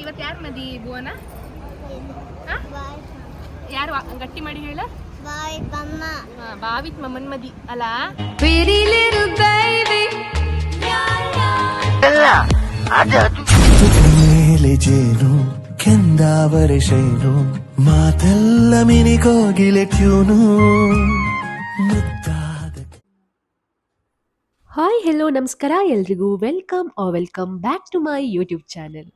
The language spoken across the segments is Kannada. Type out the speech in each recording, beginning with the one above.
ಇವತ್ತು ಯಾರು ಮದಿ ಭುವನ? ಯಾರು ಗಟ್ಟಿ ಮಾಡಿ ಹೇಳ? ಭಾವಿತ್ ಮಮ್ಮನ್ ಮದಿ ಅಲ್ಲ? ಮೇಲೆ ಜೇನು ಕೆಂದಾವರೆ ಶೈನು ಮಾತೆಲ್ಲ ಮಿನಿಗೋಗಿಲೆ ಟ್ಯೂನು. ಹಾಯ್ ಹೆಲೋ ನಮಸ್ಕಾರ ಎಲ್ರಿಗೂ welcome back to my YouTube channel.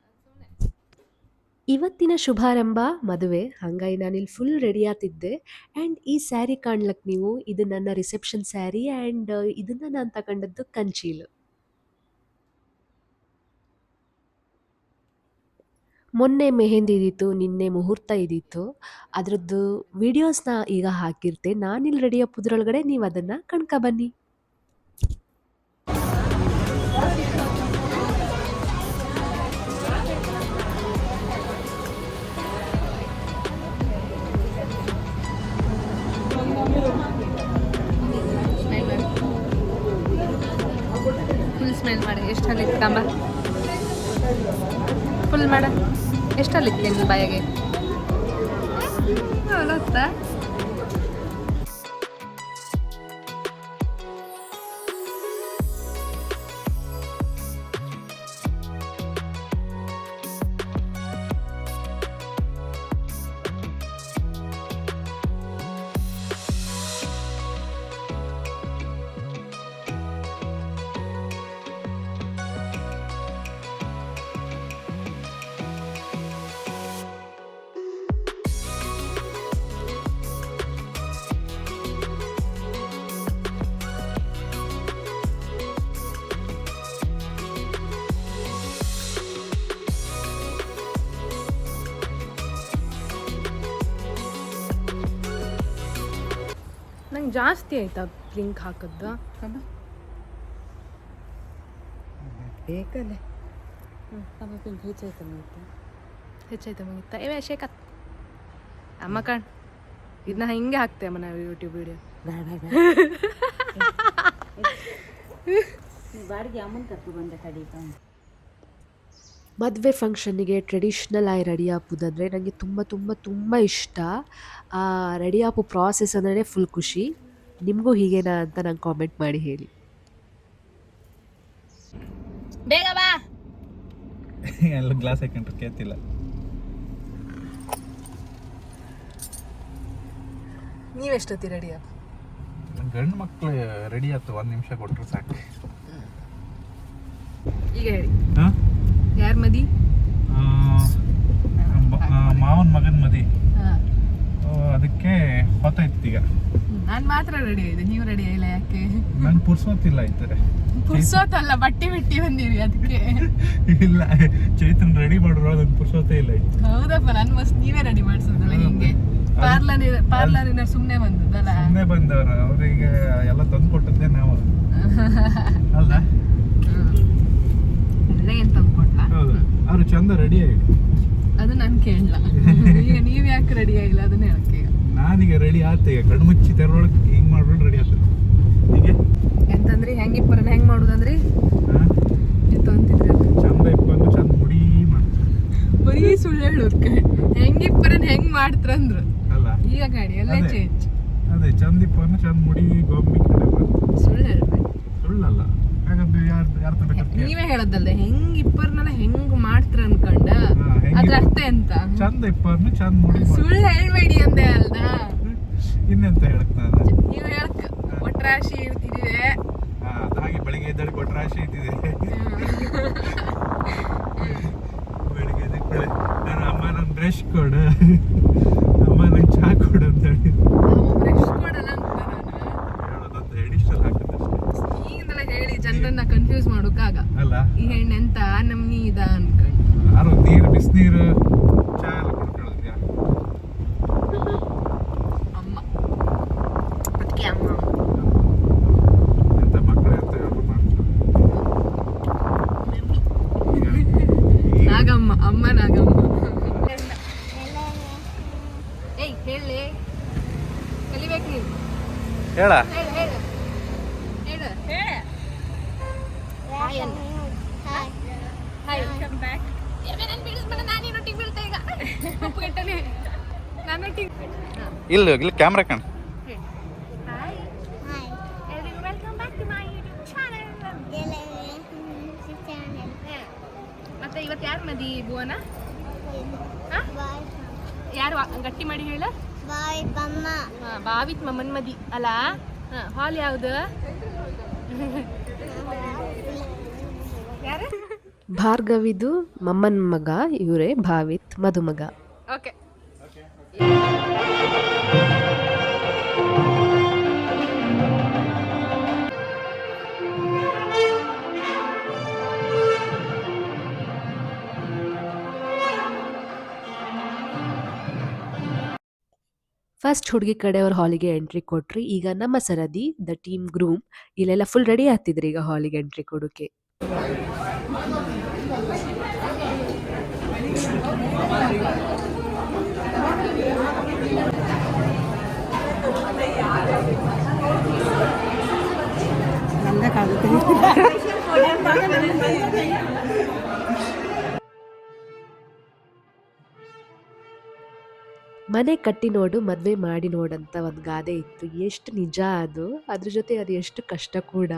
ಇವತ್ತಿನ ಶುಭಾರಂಭ ಮದುವೆ, ಹಂಗಾಗಿ ನಾನಿಲ್ಲಿ ಫುಲ್ ರೆಡಿ ಆಗ್ತಿದ್ದೆ. ಆ್ಯಂಡ್ ಈ ಸ್ಯಾರಿ ಕಾಣ್ಲಕ್ಕೆ ನೀವು, ಇದು ನನ್ನ ರಿಸೆಪ್ಷನ್ ಸ್ಯಾರಿ ಆ್ಯಂಡ್ ಇದನ್ನು ನಾನು ತಗೊಂಡದ್ದು ಕಂಚೀಲು. ಮೊನ್ನೆ ಮೆಹಂದಿ ಇದ್ದಿತ್ತು, ನಿನ್ನೆ ಮುಹೂರ್ತ ಇದ್ದಿತ್ತು. ಅದರದ್ದು ವಿಡಿಯೋಸ್ನ ಈಗ ಹಾಕಿರ್ತೆ. ನಾನಿಲ್ಲಿ ರೆಡಿ ಅಪ್ಪುದ್ರೊಳಗಡೆ ನೀವು ಅದನ್ನು ಕಣ್ಕ ಬನ್ನಿ. ಫುಲ್ ಸ್ಮೆಲ್ ಮಾಡಿ ಎಷ್ಟಲ್ಲಿತ್ತು ಕಂಬ? ಫುಲ್ ಮಾಡ ಎಷ್ಟಲ್ಲಿತ್ತು ನಿನ್ನ ಬಾಯಿಗೆ? ಗೊತ್ತಾ? ನಂಗೆ ಜಾಸ್ತಿ ಆಯ್ತಾ ಪಿಂಕ್ ಹಾಕದ್ದು? ಬೇಕಲ್ಲೇ ಪಿಂಕ್ ಹೆಚ್ಚಾಯ್ತಾ ಮುಗಿತಾ? ಇವೇ ಶೇಕತ್ ಅಮ್ಮ ಕಣ್ ಇದನ್ನ ಹಿಂಗೆ ಹಾಕ್ತೆ ಅಮ್ಮ ನಾವು ಯೂಟ್ಯೂಬ್ ವಿಡಿಯೋ. ಬಾಡಿಗೆ ಅಮ್ಮನ ಕರ್ಕೊ ಬಂದೆ ಕಡಿತ. ಮದುವೆ ಫಂಕ್ಷನ್ನಿಗೆ ಟ್ರೆಡಿಷ್ನಲ್ ಆಗಿ ರೆಡಿ ಹಾಕೋದಂದರೆ ನನಗೆ ತುಂಬ ತುಂಬ ತುಂಬ ಇಷ್ಟ. ಆ ರೆಡಿ ಹಾಕೋ ಪ್ರಾಸೆಸ್ ಅಂದ್ರೆ ಫುಲ್ ಖುಷಿ. ನಿಮಗೂ ಹೀಗೇನಾ ಅಂತ ನಂಗೆ ಕಾಮೆಂಟ್ ಮಾಡಿ ಹೇಳಿ. ಬೇಗ ಬಾ. ಎಲ್ಲ ಗ್ಲಾಸ್ ಹಾಕೊಂಡ್ರೆ ಕೇಳ್ತಿಲ್ಲ. ನೀವೆಷ್ಟೊತ್ತಿ ರೆಡಿ ಆಗ? ಗಂಡು ಮಕ್ಕಳು ರೆಡಿ ಆಯ್ತು, 1 ನಿಮಿಷ ಕೊಟ್ಟರು ಸಾಕು. ಈಗ ಹೇಳಿ, ಯಾರ ಮದಿ? ಮಾವನ ಮಗನ ಮದಿ. ಅದಕ್ಕೆ ಹೊತ್ತಾಯ್ತು ಈಗ. ನಾನು ಮಾತ್ರ ರೆಡಿ ಆಗಿದೆ, ನೀವು ರೆಡಿ ಆಗಿಲ್ಲ ಯಾಕೆ? ನನ್ ಪುರ್ಸೋತಿಲ್ಲ ಐತಾರೆ. ಪುರ್ಸೋತಲ್ಲ, ಬಟ್ಟಿ ಬಿಟ್ಟಿ ಬಂದಿರಿ ಅದಕ್ಕೆ. ಇಲ್ಲ, ಚೈತನ್ ರೆಡಿ ಮಾಡಿರೋ ನನ್ ಪುರ್ಸೋತೇ ಇಲ್ಲ. ಹೌದಪ್ಪ, ನನ್ ಮಸ್ತ್ ನೀವೇ ರೆಡಿ ಮಾಡ್ಸೋದಲ್ಲ ಹಿಂಗೆ. ಪಾರ್ಲರಿನ ಸುಮ್ನೆ ಬಂದದಲ್ಲ? ಸುಮ್ಮನೆ ಬಂದವ್ರ, ಅವರಿಗೆ ಎಲ್ಲ ತಂದು ಕೊಟ್ಟದ್ದೇ ನಾವು ಅಲ್ಲ. ಏನ್ ತಂದ್ಕೊಟ್ಲ? ಹೌದು, ಅವ್ರು ಚಂದ ರೆಡಿ ಆಗಿ. ಅದು ನಾನು ಕೇಳಲ್ಲ. ಈಗ ನೀವ್ ಯಾಕೆ ರೆಡಿ ಆಗಿಲ್ಲ ಅದನ್ನ ಹೇಳಕ್ಕೆ. ನಾನೀಗ ರೆಡಿ ಆತ, ಈಗ ಕಣ್ಣು ಮುಚ್ಚಿ ತೆರೊಳಗೆ ಹಿಂಗ್ ಮಾಡ್ಕೊಂಡು ರೆಡಿ ಆಗ್ತದೆ. ಹೀಗೆ ಎಂತಂದ್ರಿ ಹೆಂಗಿಪ್ಪರನ್ನ ಹೆಂಗ್ ಮಾಡುದಂದ್ರಿ? ಇತ್ತು ಅಂತಿದ್ರಿ ಚಂದ ಇಪ್ಪನ್ನು ಚಂದ ಮುಡಿ ಬರೀ ಸುಳ್ಳು ಹೇಳೋದ್ ಹೆಂಗಿಪ್ಪರನ್ನ ಹೆಂಗ್ ಮಾಡ್ತಾರಂದ್ರು ಅಲ್ಲ. ಈಗ ಗಾಡಿ ಎಲ್ಲ ಚೇಂಜ್. ಅದೇ ಚಂದ ಇಪ್ಪನ್ನು ಚಂದ ಮುಡಿ ಗೊಂಬಿ ಸುಳ್ಳು ಹೇಳ್ಬೇಡಿ. ಸುಳ್ಳಲ್ಲ, ಹಾಗಾದ್ರೆ ಯಾರು ತಗೋತಾರೆ? ನೀವೇ ಹೇಳೋದಲ್ದೆ ಹೆಂಗಿಪ್ಪರ್ನೆಲ್ಲ ಹೆಂಗ್ ಮಾಡ್ತಾರ ಅನ್ಕೊಂಡ. ಅದ್ರ ಅರ್ಥ ಎಂತ? ಚಂದ ಇಪ್ಪನ್ನು ಚಂದ ಮುಡಿ. ಸುಳ್ಳು ಹೇಳ್ಬೇಡಿ ಅಂದೆ ಅಲ್ದ. ಇನ್ನೆಂತ ಹೇಳಕ್ ನಾನು? ನೀವು ಹೇಳಕ್ ಒಟ್ರಾಶಿ ಇರ್ತಿದಿವೆ. ಹಾಗೆ ಬೆಳಿಗ್ಗೆ ಎದ್ದಳಿ ಕೊಟ್ರಾಶಿ ಇದ್ದಿದೆ. ಬೆಳಿಗ್ಗೆ ಎದ್ದ ನಾನು ಅಮ್ಮ ನನ್ ಬ್ರಷ್ ಕೊಡು, ಅಮ್ಮ ನಂಗೆ ಚಹಾ ಕೊಡು ಅಂತ ಹೇಳಿ. ಬ್ರಷ್ ಕೊಡಲ್ಲ ಅಂತ ನಾನು ಹೇಳೋದೊಂದು ಎಡಿಷನಲ್ ಹಾಕೋದಷ್ಟೇ. ಈಗಿಂದೆಲ್ಲ ಹೇಳಿ ಜನರನ್ನ ಕನ್ಫ್ಯೂಸ್ ಮಾಡೋಕ್ಕಾಗ ಅಲ್ಲ. ಈ ಹೆಣ್ಣೆಂತ ನಮ್ನಿ ಇದ ಅನ್ಕೊಂಡು ಯಾರು ನೀರು ಬಿಸಿನೀರು ಚಹಾ ಎಲ್ಲ ಕೊಡ್ಕೊಳ್ಳೋದ್ಯಾ? ಅಮ್ಮ ಅದಕ್ಕೆ ಅಮ್ಮ ಎಂತ ಮಕ್ಕಳು ಅಂತ ಹೇಳ್ಕೊಂಡು ಮಾಡ್ತಾರೆ. ನಾಗಮ್ಮ, ಅಮ್ಮ ನಾಗಮ್ಮ. ಏಯ್ ಹೇಳಿ, ಕಲಿಬೇಕು ನೀನು. ಹೇಳ ಹೇಳು ಹೇಳು ಹೇಳು ಹೇಳು. ಹಾಯ್. Welcome back. ನಾನು ಬಿಡಿಸ್ಬೇಡ, ನಾನು ಇಲ್ಲಿ ಕ್ಯಾಮ್ರಾ ಕಾಣ. ಎಲ್ರಿಗೂ welcome back to my YouTube channel. ಮತ್ತೆ ಇವತ್ತು ಯಾರು ಮದಿ ಭುವನ? ಯಾರು ಗಟ್ಟಿ ಮಾಡಿ ಹೇಳ? ಭಾವಿತ್ ಮಮ್ಮನ್ ಮದಿ ಅಲ್ಲ. ಹಾಲ್ ಯಾವುದು? ಯಾರು? ಭಾರ್ಗವಿದು ಮಮ್ಮನ ಮಗ, ಇವರೇ ಭಾವಿತ್ ಮದುಮಗ. ಓಕೆ. ಫಸ್ಟ್ ಹುಡುಗಿ ಕಡೆಯವ್ರ ಹಾಲಿಗೆ ಎಂಟ್ರಿ ಕೊಟ್ರಿ. ಈಗ ನಮ್ಮ ಸರದಿ ದ ಟೀಮ್ ಗ್ರೂಮ್ ಇಲ್ಲೆಲ್ಲ ಫುಲ್ ರೆಡಿ ಆಗ್ತಿದ್ರಿ ಈಗ ಹಾಲಿಗೆ ಎಂಟ್ರಿ ಕೊಡೋಕೆ. ಮನೆ ಕಟ್ಟಿ ನೋಡು ಮದುವೆ ಮಾಡಿ ನೋಡಂತ ಒಂದು ಗಾದೆ ಇತ್ತು. ಎಷ್ಟು ನಿಜ ಅದು, ಅದ್ರ ಜೊತೆ ಅದು ಎಷ್ಟು ಕಷ್ಟ ಕೂಡ.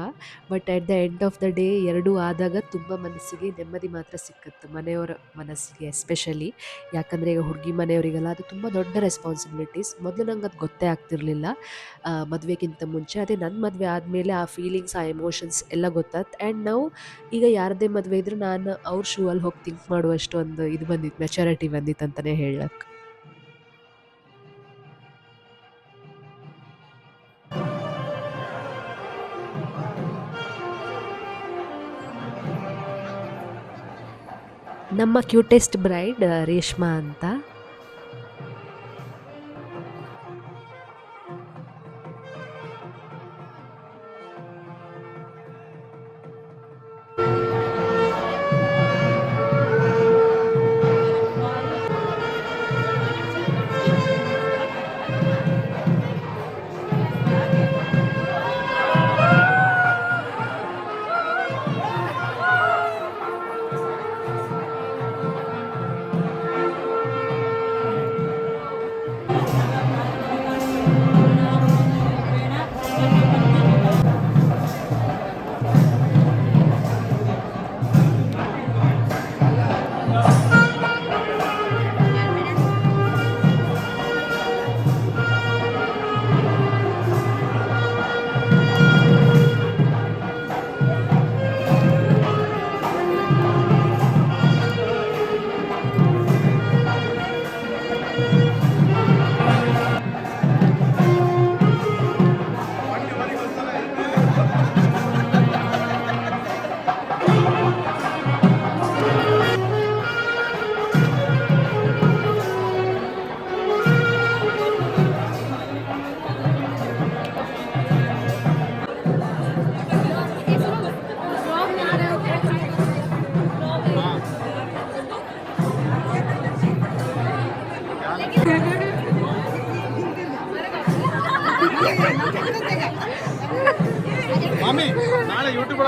But at the end of the day ಎರಡೂ ಆದಾಗ ತುಂಬ ಮನಸ್ಸಿಗೆ ನೆಮ್ಮದಿ ಮಾತ್ರ ಸಿಕ್ಕತ್ತು, ಮನೆಯವರ ಮನಸ್ಸಿಗೆ ಎಸ್ಪೆಷಲಿ. ಯಾಕಂದರೆ ಈಗ ಹುಡುಗಿ ಮನೆಯವರಿಗೆಲ್ಲ ಅದು ತುಂಬ ದೊಡ್ಡ ರೆಸ್ಪಾನ್ಸಿಬಿಲಿಟೀಸ್. ಮೊದಲು ನಂಗೆ ಅದು ಗೊತ್ತೇ ಆಗ್ತಿರ್ಲಿಲ್ಲ ಮದುವೆಗಿಂತ ಮುಂಚೆ. ಅದೇ ನನ್ನ ಮದುವೆ ಆದಮೇಲೆ ಆ ಫೀಲಿಂಗ್ಸ್, ಆ ಎಮೋಷನ್ಸ್ ಎಲ್ಲ ಗೊತ್ತಾಯ್ತು. ಆ್ಯಂಡ್ ನಾವು ಈಗ ಯಾರದೇ ಮದುವೆ ಇದ್ರೂ ನಾನು ಅವ್ರ ಶೂ ಅಲ್ಲಿ ಹೋಗಿ ಥಿಂಕ್ ಮಾಡುವಷ್ಟು ಒಂದು ಇದು ಬಂದಿತ್ತು, ಮೆಚುರಿಟಿ ಬಂದಿತ್ತು ಅಂತಲೇ ಹೇಳಕ್ಕೆ. ನಮ್ಮ ಕ್ಯೂಟೆಸ್ಟ್ ಬ್ರೈಡ್ ರೇಷ್ಮಾ ಅಂತ. ಮಾಮಿ ನಾಳೆ ಯೂಟ್ಯೂಬ್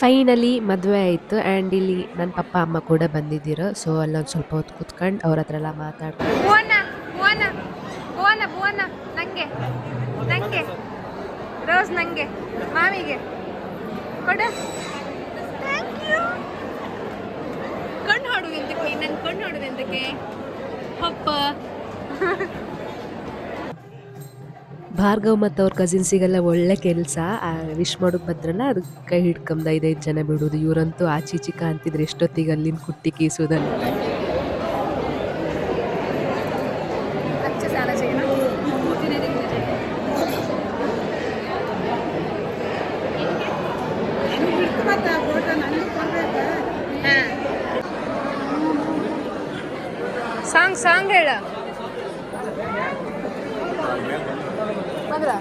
ಫೈನಲಿ ಮದುವೆ ಆಯಿತು. ಆ್ಯಂಡ್ ಇಲ್ಲಿ ನನ್ನ ಪಪ್ಪ ಅಮ್ಮ ಕೂಡ ಬಂದಿದ್ದೀರ. ಸೊ ಅಲ್ಲೊಂದು ಸ್ವಲ್ಪ ಹೊತ್ತು ಕೂತ್ಕೊಂಡು ಅವ್ರ ಹತ್ರ ಎಲ್ಲ ಮಾತಾಡ್ಕೊಂಡು ಭುವನ ಭುವನ ಭುವನ ಭುವನ ನಂಗೆ ನಂಗೆ ರೋಸ್ ನಂಗೆ ಮಾಮಿಗೆ ಕೊಡು. Thank you. ಕಣ್ಣು ಹೊಡುವೆಂತಕ್ಕೆ ನನ್ನ ಕಣ್ಣು ಹೊಡುವೆಂತಕ್ಕೆ ಹಪ್ಪ. ಭಾರ್ಗವ್ ಮತ್ತು ಅವ್ರ ಕಸಿನ್ಸಿಗೆಲ್ಲ ಒಳ್ಳೆ ಕೆಲಸ. ವಿಶ್ ಮಾಡೋಕೆ ಬಂದ್ರಲ್ಲ, ಅದು ಕೈ ಹಿಡ್ಕೊಂಡ್ 5 ಜನ ಬಿಡೋದು. ಇವರಂತೂ ಆಚೀಚಿ ಕಾಣ್ತಿದ್ರು ಎಷ್ಟೊತ್ತಿಗೆ ಅಲ್ಲಿನ ಕುಟ್ಟಿ ಕೀಸೋದನ್ನು. ಬಂದ್ರ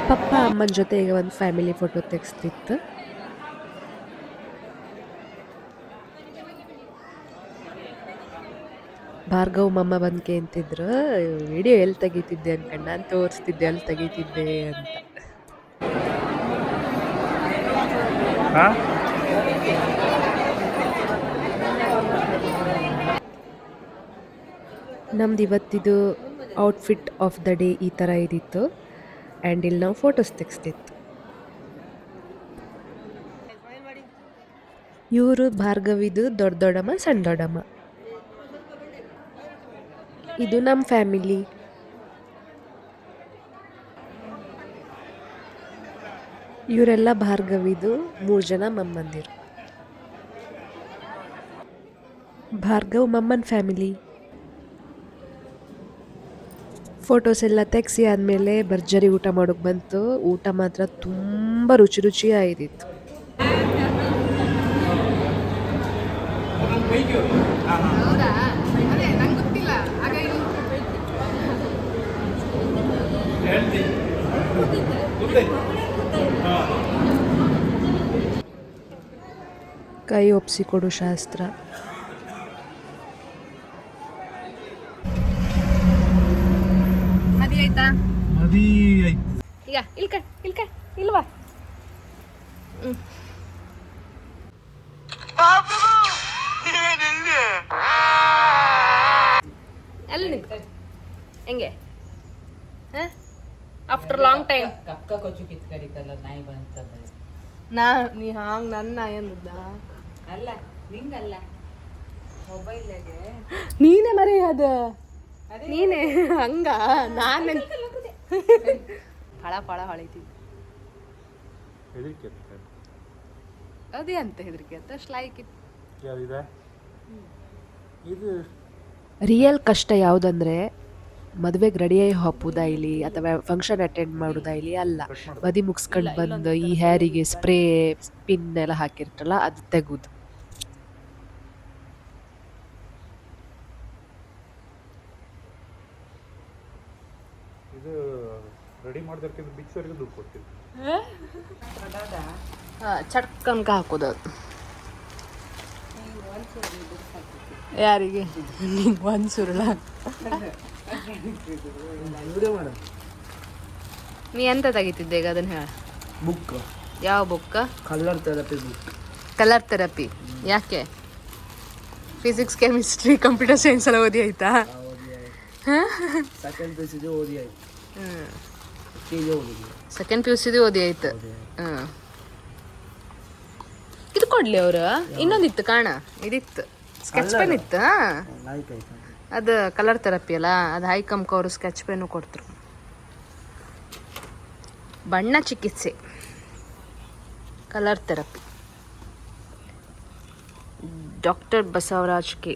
ಪಪ್ಪ ಅಮ್ಮನ ಜೊತೆ ಈಗ ಒಂದು ಫ್ಯಾಮಿಲಿ ಫೋಟೋ ತೆಗೆಸ್ತಿತ್ತು. ಭಾರ್ಗವ್ ಮಮ್ಮ ಬಂದ್ಕೆ ಅಂತಿದ್ರು, ವಿಡಿಯೋ ಎಲ್ಲಿ ತೆಗಿತಿದ್ದೆ ಅನ್ಕಂಡು ನಾನು ತೋರಿಸ್ತಿದ್ದೆ ಎಲ್ಲಿ ತೆಗಿತಿದ್ದೆ ಅಂತ. ನಮ್ದು ಇವತ್ತಿದು ಔಟ್ಫಿಟ್ ಆಫ್ ದ ಡೇ ಈ ಥರ ಇದ್ದಿತ್ತು. ಆ್ಯಂಡ್ ಇಲ್ಲಿ ನಾವು ಫೋಟೋಸ್ ತೆಗೆಸ್ತಿತ್ತು. ಇವರು ಭಾರ್ಗವಿದು ದೊಡ್ಡ ದೊಡ್ಡಮ್ಮ ಸಣ್ಣ ದೊಡ್ಡಮ್ಮ. ಇದು ನಮ್ಮ ಫ್ಯಾಮಿಲಿ. ಇವರೆಲ್ಲ ಭಾರ್ಗವಿದು 3 ಜನ ಮಮ್ಮಂದಿರು. ಭಾರ್ಗವ್ ಮಮ್ಮನ ಫ್ಯಾಮಿಲಿ. ಫೋಟೋಸ್ ಎಲ್ಲ ತೆಗ್ಸಿ ಆದಮೇಲೆ ಭರ್ಜರಿ ಊಟ ಮಾಡೋಕೆ ಬಂತು. ಊಟ ಮಾತ್ರ ತುಂಬ ರುಚಿ ರುಚಿಯಾಗಿತ್ತು. ಕೈ ಒಪ್ಪಿಸಿಕೊಡು ಶಾಸ್ತ್ರ. ಮದಿ ಆಯ್ತಾ? ಮದಿ ಆಯ್ತು. ಈಗ ಇಲ್ಕ ಇಲ್ವಾ? ಎಲ್ಲಿ ನಿಂತ ಹೆಂಗೆ ಆಫ್ಟರ್ ಲಾಂಗ್ ಟೈಮ್ ಕಕ್ಕ ಕೊಚ್ಚು ಕಿತ್ ಕಡಿತಲ್ಲ ನಾಯಿ ಬಂತದ. ನೀ ಹಾಂಗ್ ನನ್ನ ಎಂದ ಅಲ್ಲ ನಿಂಗಲ್ಲ ಮೊಬೈಲ್ಗೆ ನೀನೇ ಮರಿ ಅದ ನೀನೇ ಹಂಗ ನಾನು ಫಳ ಹೊಳಿತಿದ್ದೆ. ಹೆದರಿಕೆ ಅದೇ ಅಂತ ಹೆದರಿಕೆ ಅಂತ ಅಷ್ಟು ಲೈಕ್ ಇತ್ತು. ಯಾವ್ದಿದೆ ಇದು? ರಿಯಲ್ ಕಷ್ಟ ಯಾವುದಂದ್ರೆ ಮದುವೆಗೆ ರೆಡಿಯಾಗಿ ಹಾಪುದಾ ಇಲ್ಲಿ ಅಥವಾ ಫಂಕ್ಷನ್ ಅಟೆಂಡ್ ಮಾಡೋದಾ ಇಲ್ಲಿ ಅಲ್ಲ. ಮದಿ ಮುಗಿಸ್ಕೊಂಡು ಬಂದು ಈ ಹ್ಯಾರಿಗೆ ಸ್ಪ್ರೇ ಪಿನ್ ಎಲ್ಲ ಹಾಕಿರ್ತಲ್ಲ ಅದು ತೆಗುದು. ಇದು ರೆಡಿ ಮಾಡೋದಕ್ಕಿಂತ ಮಿಕ್ಸರ್ಗೆ ದುಡ್ಡು ಕೊಡ್ತೀನಿ. ಚಟ್ಕನ್ಕ ಹಾಕೋದು ಅದು. ಯಾರಿಗೆ? ನಿಂಗೆ ಒಂದು ಸುರುಳ. ನೀ ಎಂತ ತೆಗಿತಿದ್ದೆ ಈಗ ಅದನ್ನ ಹೇಳ. ಬುಕ್, ಯಾವ book? Colour therapy book. Colour therapy ಯಾಕೆ? ಫಿಸಿಕ್ಸ್ ಕೆಮಿಸ್ಟ್ರಿ ಕಂಪ್ಯೂಟರ್ ಸೈನ್ಸ್ ಎಲ್ಲ ಓದಿ ಆಯ್ತಾ? ಸೆಕೆಂಡ್ ಪಿ ಯು ಸಿ ಓದಿ ಆಯ್ತು. ಸೆಕೆಂಡ್ ಪಿ ಯು ಸಿದು ಓದಿ ಆಯ್ತು. ಇದು ಕೊಡ್ಲಿ ಅವರು. ಇನ್ನೊಂದಿತ್ತು ಕಾಣ, ಇದಿತ್ತು ಸ್ಕೆಚ್ ಪೆನ್ ಇತ್ತು. ಅದು ಕಲರ್ ಥೆರಪಿ ಅಲ್ಲ, ಅದು ಹೈಕಮ್ಕ ಅವರು ಸ್ಕೆಚ್ ಪೆನ್ನು ಕೊಡ್ತರು. ಬಣ್ಣ ಚಿಕಿತ್ಸೆ colour therapy. Doctor Basavaraj K.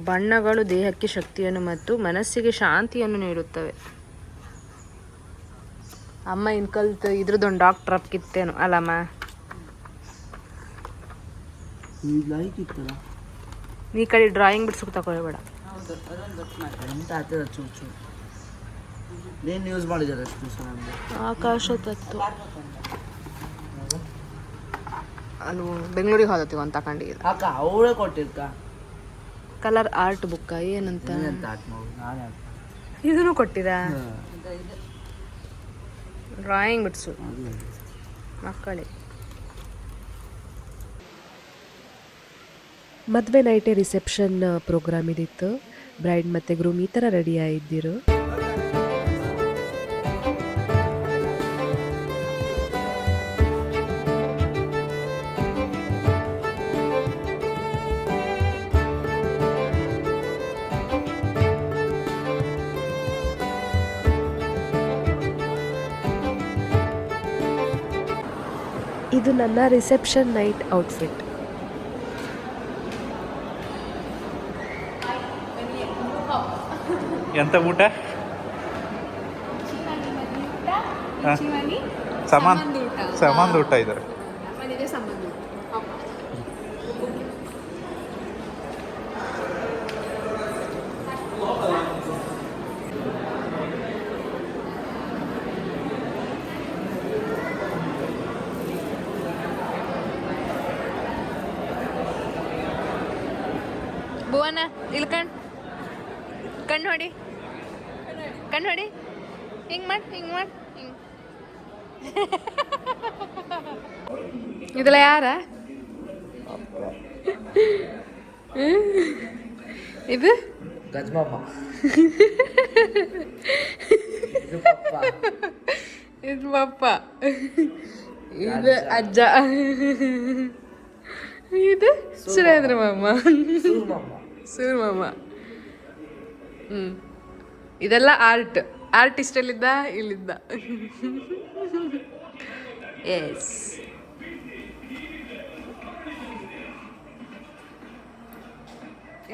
ಬಣ್ಣಗಳು ದೇಹಕ್ಕೆ ಶಕ್ತಿಯನ್ನು ಮತ್ತು ಮನಸ್ಸಿಗೆ ಶಾಂತಿಯನ್ನು ನೀಡುತ್ತವೆ. ಅಮ್ಮ ಇನ್ ಕಲ್ತು ಇದ್ರದ್ದೊಂದು ಡಾಕ್ಟರ್ ಅಪ್ಕಿತ್ತೇನು ಅಲ್ಲಮ್ಮ? ನೀ ಕಡೆ ಡ್ರಾಯಿಂಗ್ ಬಿಡ್ಸಕ್ಕೆ ತಗೊಳ್ಬೇಡ. ಯೂಸ್ ಮಾಡಿದ್ದಾರೆ ಆಕಾಶ ತತ್ವ ಅದು ಬೆಂಗಳೂರಿಗೆ ಹೋದತ್ತೀವಿ ಅಂತ ತಗೊಂಡಿದ್ದು. ಅಕ್ಕ ಅವಳೇ ಕೊಟ್ಟಿರ್ಕ ಕಲರ್ ಆರ್ಟ್ ಬುಕ್ಕ ಏನಂತ ಇದನ್ನು ಕೊಟ್ಟಿದ. ಡ್ರಾಯಿಂಗ್ ಬಿಡ್ಸು ಮಕ್ಕಳೇ. ಮದುವೆ ನೈಟೇ ರಿಸೆಪ್ಷನ್ ಪ್ರೋಗ್ರಾಮ್ ಇದಿತ್ತು. ಬ್ರೈಡ್ ಮತ್ತು ಗ್ರೂಮ್ ಈ ಥರ ರೆಡಿ ಆಗಿದ್ದಿರು. ಇದು ನನ್ನ ರಿಸೆಪ್ಷನ್ ನೈಟ್ ಔಟ್ಫಿಟ್. ಎಂತ ಊಟ ಸಮಾನ ಊಟ ಇದ್ದಾರೆ. ಭುವನ ಇಲ್ಲಿ ಕಣ್ಣು ಹೊಡಿ, ಕಣ್ಣು ಹೊಡಿ, ಹಿಂಗೆ ಮಾಡಿ, ಹಿಂಗೆ ಮಾಡಿ, ಹಿಂಗೆ. ಇದೆಲ್ಲ ಯಾರ ಇದು? ಗಜ್ಮಮ್ಮ. ಇದು ಪಪ್ಪ, ಇದು ಅಜ್ಜ, ಇದು ಸುರೇಂದ್ರ ಮಾಮ, ಸೂರ್ ಮಾಮ. ಇದೆಲ್ಲ ಆರ್ಟಿಸ್ಟ್ ಅಲ್ಲಿದ್ದ, ಇಲ್ಲಿದ್ದ. ಎಸ್,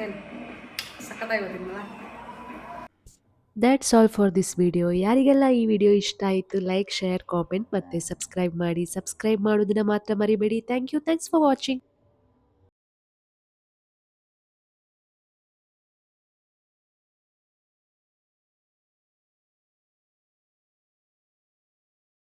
ಏನು ಸಕ್ಕತ್ತಾಗಿ ಗೊತ್ತಿಲ್ಲ. That's all for this video. ಯಾರಿಗೆಲ್ಲ ಈ ವಿಡಿಯೋ ಇಷ್ಟ ಆಯಿತು ಲೈಕ್, ಶೇರ್, ಕಾಮೆಂಟ್ ಮತ್ತು ಸಬ್ಸ್ಕ್ರೈಬ್ ಮಾಡಿ. ಸಬ್ಸ್ಕ್ರೈಬ್ ಮಾಡೋದನ್ನ ಮಾತ್ರ ಮರಿಬೇಡಿ. Thanks for watching.